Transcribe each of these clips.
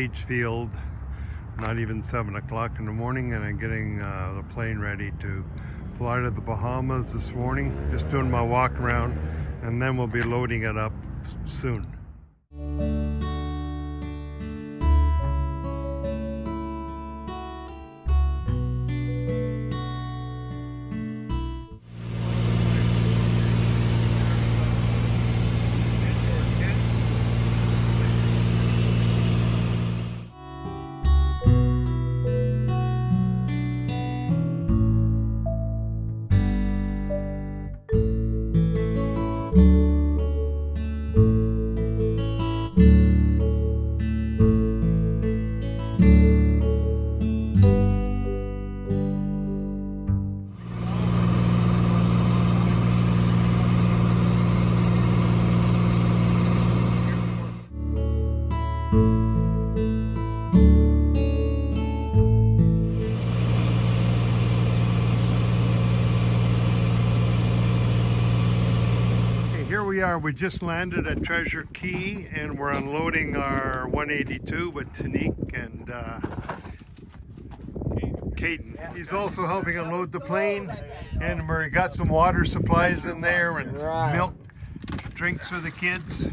Gage Field, not even 7 o'clock in the morning, and I'm getting the plane ready to fly to the Bahamas this morning. Just doing my walk around, and then we'll be loading it up soon. We just landed at Treasure Cay, and we're unloading our 182 with Tanique and Caden. He's also helping unload the plane, and we got some water supplies in there and milk, drinks for the kids.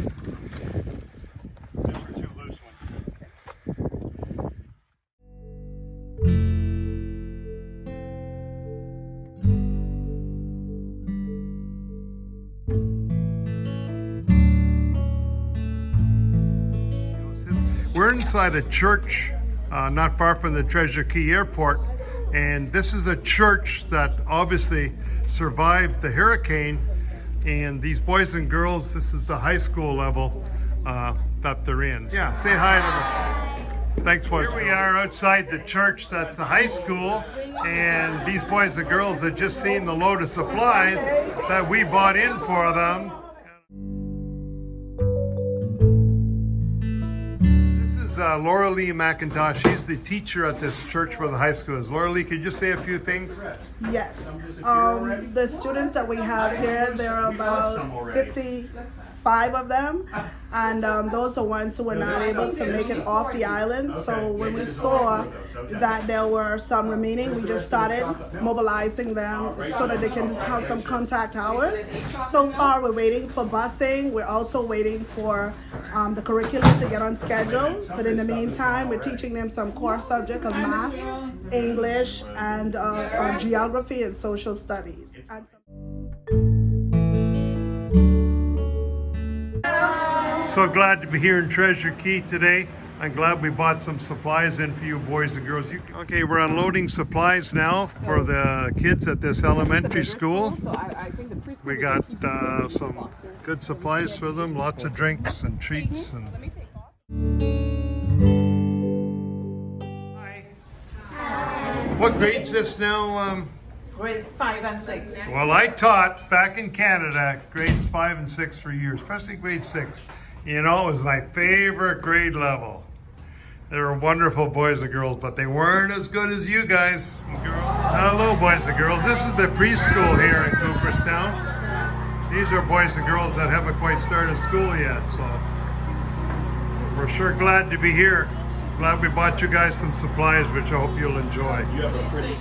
We're inside a church not far from the Treasure Cay airport, and this is a church that obviously survived the hurricane. And these boys and girls, this is the high school level that they're in. Yeah, say hi to them. Thanks, boys. Here we are outside the church. That's the high school, and these boys and girls have just seen the load of supplies that we bought in for them. Laura Lee McIntosh, she's the teacher at this church for the high school. Laura Lee, could you just say a few things? Yes. The students that we have here, there are about 55 of them, and those are ones who were not able to make it off the island. So when we saw that there were some remaining, we just started mobilizing them so that they can have some contact hours. So far, we're waiting for busing. We're also waiting for the curriculum to get on schedule. But in the meantime, we're teaching them some core subjects of math, English, and geography and social studies. So glad to be here in Treasure Cay today. I'm glad we bought some supplies in for you boys and girls. Okay, we're unloading supplies now for the kids at this elementary school. We got some good supplies for them, lots of drinks and treats. And Hi. What grade's this now? Grades 5 and 6. Well, I taught back in Canada grades 5 and 6 for years, especially grade 6. You know, it was my favorite grade level. They were wonderful boys and girls, but they weren't as good as you guys and girls. Hello, boys and girls. This is the preschool here in Cooperstown. These are boys and girls that haven't quite started school yet, so we're sure glad to be here. Glad we bought you guys some supplies, which I hope you'll enjoy. You have a pretty...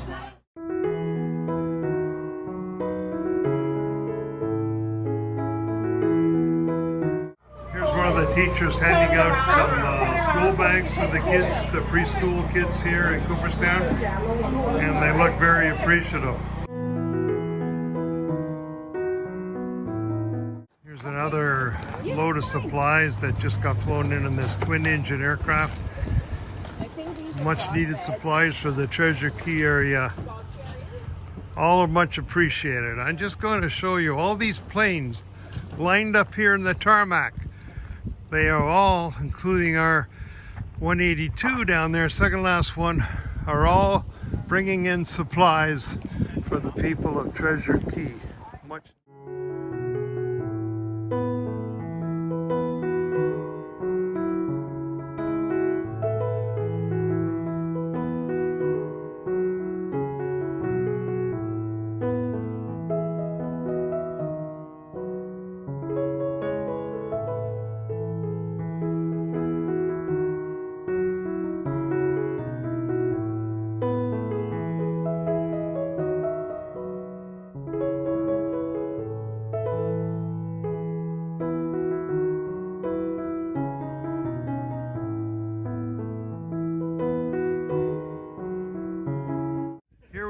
The teachers handing out some school bags to the kids, the preschool kids here in Cooperstown, and they look very appreciative. Here's another load of supplies that just got flown in this twin-engine aircraft. Much needed supplies for the Treasure Cay area. All are much appreciated. I'm just going to show you all these planes lined up here in the tarmac. They are all, including our 182 down there, second last one, are all bringing in supplies for the people of Treasure Cay. Much.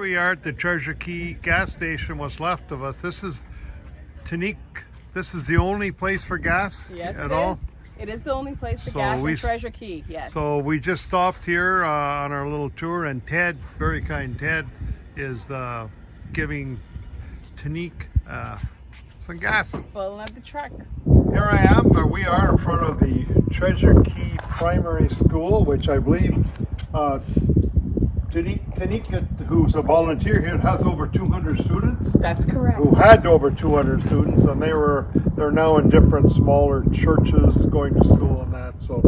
we are at the Treasure Cay gas station. What's left of us. This is Tanique. This is the only place for gas Yes, at all. It is the only place for So gas we- in Treasure Cay. Yes. So we just stopped here on our little tour, and Ted, very kind Ted, is giving Tanique some gas. Filling up the truck. Here I am, or we are in front of the Treasure Cay Primary School, which I believe Tanique, who's a volunteer here, has over 200 students. That's correct. Who had over 200 students, and they're now in different smaller churches going to school and that. So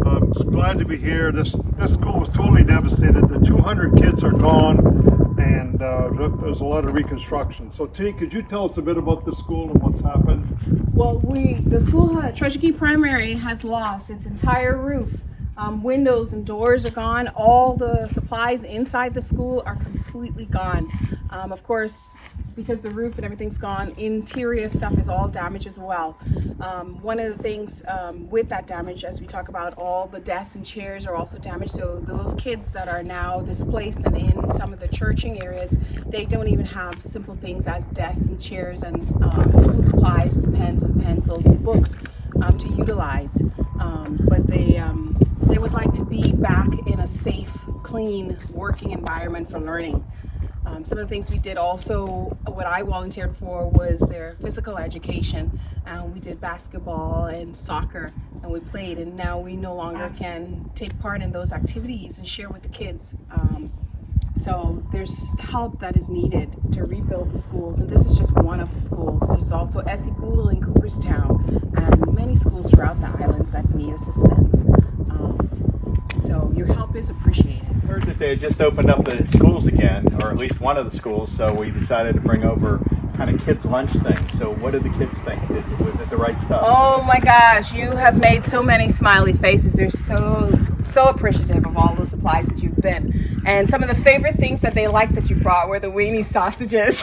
I'm glad to be here. This school was totally devastated. The 200 kids are gone, and there's a lot of reconstruction. So Tanique, could you tell us a bit about the school and what's happened? Well, the school, Treasure Cay Primary, has lost its entire roof. Windows and doors are gone. All the supplies inside the school are completely gone. Of course, because the roof and everything's gone, interior stuff is all damaged as well. One of the things with that damage, as we talk about, all the desks and chairs are also damaged. So those kids that are now displaced and in some of the churching areas, they don't even have simple things as desks and chairs and school supplies as pens and pencils and books to utilize. But they would like to be back in a safe, clean, working environment for learning. Some of the things we did also, what I volunteered for, was their physical education. We did basketball and soccer, and we played, and now we no longer can take part in those activities and share with the kids. So there's help that is needed to rebuild the schools, and this is just one of the schools. There's also Essie Boodle in Cooperstown, and many schools throughout the islands that need assistance. So your help is appreciated. I heard that they had just opened up the schools again, or at least one of the schools, so we decided to bring over kind of kids' lunch thing. So what did the kids think? Was it the right stuff? Oh my gosh, you have made so many smiley faces. They're so appreciative of all the supplies that you've been. And some of the favorite things that they liked that you brought were the weenie sausages.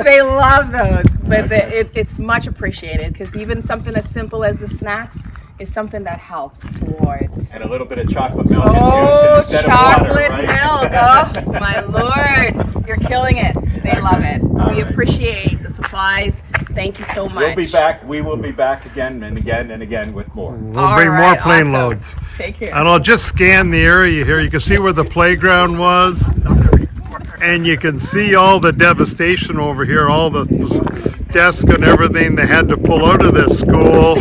They love those. But it's much appreciated, because even something as simple as the snacks is something that helps towards. And a little bit of chocolate milk Oh, and juice instead chocolate of water, right? milk. Oh, my Lord. You're killing it. They love it. We appreciate the supplies. Thank you so much. We'll be back. We will be back again and again and again with more. We'll All bring more right, plane awesome. loads. Take care. And I'll just scan the area here. You can see where the playground was, and you can see all the devastation over here, all the desks and everything they had to pull out of this school.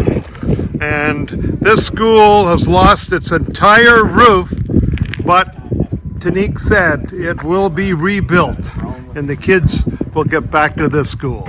And this school has lost its entire roof, but Tanique said it will be rebuilt, and the kids will get back to this school.